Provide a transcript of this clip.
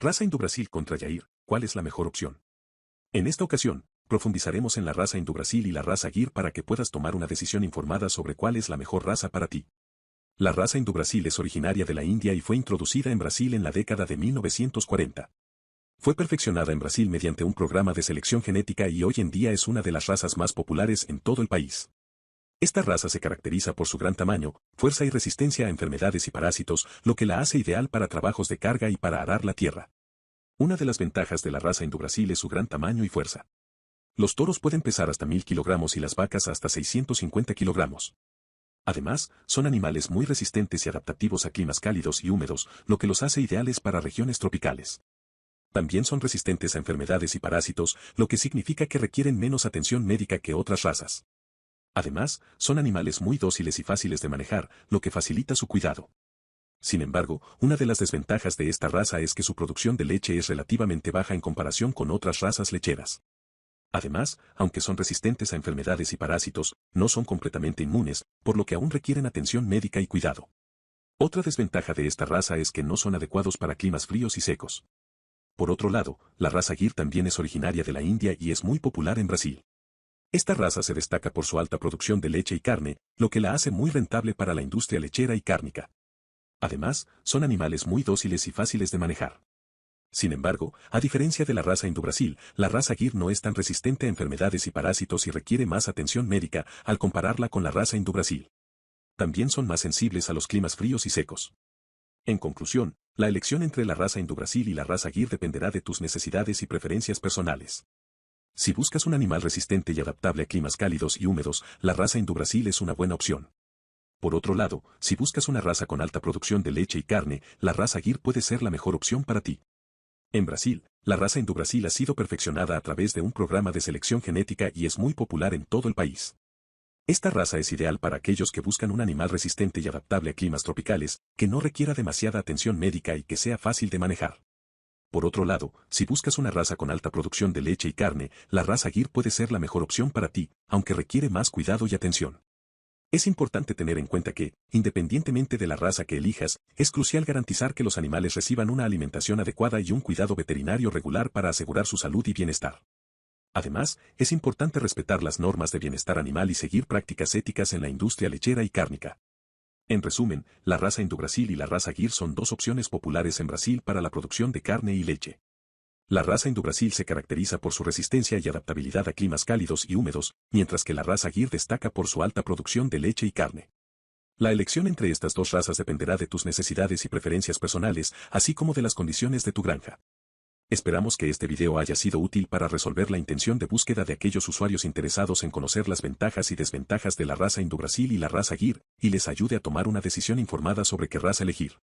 Raza Indobrasil contra Yair, ¿cuál es la mejor opción? En esta ocasión, profundizaremos en la raza Indobrasil y la raza Gir para que puedas tomar una decisión informada sobre cuál es la mejor raza para ti. La raza Indobrasil es originaria de la India y fue introducida en Brasil en la década de 1940. Fue perfeccionada en Brasil mediante un programa de selección genética y hoy en día es una de las razas más populares en todo el país. Esta raza se caracteriza por su gran tamaño, fuerza y resistencia a enfermedades y parásitos, lo que la hace ideal para trabajos de carga y para arar la tierra. Una de las ventajas de la raza Indobrasil es su gran tamaño y fuerza. Los toros pueden pesar hasta 1000 kilogramos y las vacas hasta 650 kilogramos. Además, son animales muy resistentes y adaptativos a climas cálidos y húmedos, lo que los hace ideales para regiones tropicales. También son resistentes a enfermedades y parásitos, lo que significa que requieren menos atención médica que otras razas. Además, son animales muy dóciles y fáciles de manejar, lo que facilita su cuidado. Sin embargo, una de las desventajas de esta raza es que su producción de leche es relativamente baja en comparación con otras razas lecheras. Además, aunque son resistentes a enfermedades y parásitos, no son completamente inmunes, por lo que aún requieren atención médica y cuidado. Otra desventaja de esta raza es que no son adecuados para climas fríos y secos. Por otro lado, la raza Gir también es originaria de la India y es muy popular en Brasil. Esta raza se destaca por su alta producción de leche y carne, lo que la hace muy rentable para la industria lechera y cárnica. Además, son animales muy dóciles y fáciles de manejar. Sin embargo, a diferencia de la raza Indobrasil, la raza Gir no es tan resistente a enfermedades y parásitos y requiere más atención médica al compararla con la raza Indobrasil. También son más sensibles a los climas fríos y secos. En conclusión, la elección entre la raza Indobrasil y la raza Gir dependerá de tus necesidades y preferencias personales. Si buscas un animal resistente y adaptable a climas cálidos y húmedos, la raza Indobrasil es una buena opción. Por otro lado, si buscas una raza con alta producción de leche y carne, la raza Gir puede ser la mejor opción para ti. En Brasil, la raza Indobrasil ha sido perfeccionada a través de un programa de selección genética y es muy popular en todo el país. Esta raza es ideal para aquellos que buscan un animal resistente y adaptable a climas tropicales, que no requiera demasiada atención médica y que sea fácil de manejar. Por otro lado, si buscas una raza con alta producción de leche y carne, la raza Gir puede ser la mejor opción para ti, aunque requiere más cuidado y atención. Es importante tener en cuenta que, independientemente de la raza que elijas, es crucial garantizar que los animales reciban una alimentación adecuada y un cuidado veterinario regular para asegurar su salud y bienestar. Además, es importante respetar las normas de bienestar animal y seguir prácticas éticas en la industria lechera y cárnica. En resumen, la raza Indobrasil y la raza Gir son dos opciones populares en Brasil para la producción de carne y leche. La raza Indobrasil se caracteriza por su resistencia y adaptabilidad a climas cálidos y húmedos, mientras que la raza Gir destaca por su alta producción de leche y carne. La elección entre estas dos razas dependerá de tus necesidades y preferencias personales, así como de las condiciones de tu granja. Esperamos que este video haya sido útil para resolver la intención de búsqueda de aquellos usuarios interesados en conocer las ventajas y desventajas de la raza Indobrasil y la raza Gir, y les ayude a tomar una decisión informada sobre qué raza elegir.